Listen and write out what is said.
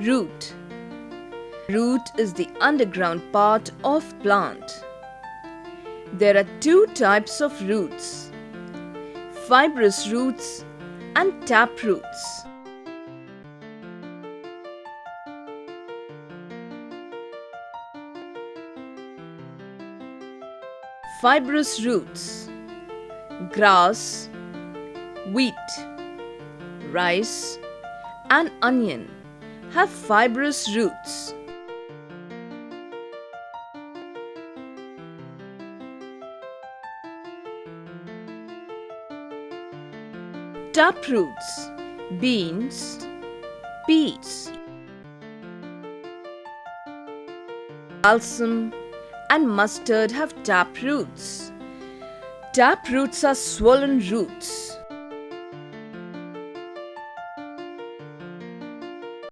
Root. Root is the underground part of plant. There are two types of roots: fibrous roots and tap roots. Fibrous roots: grass, wheat, rice, and onion have fibrous roots. Tap roots: beans, peas, balsam, and mustard have tap roots. Tap roots are swollen roots.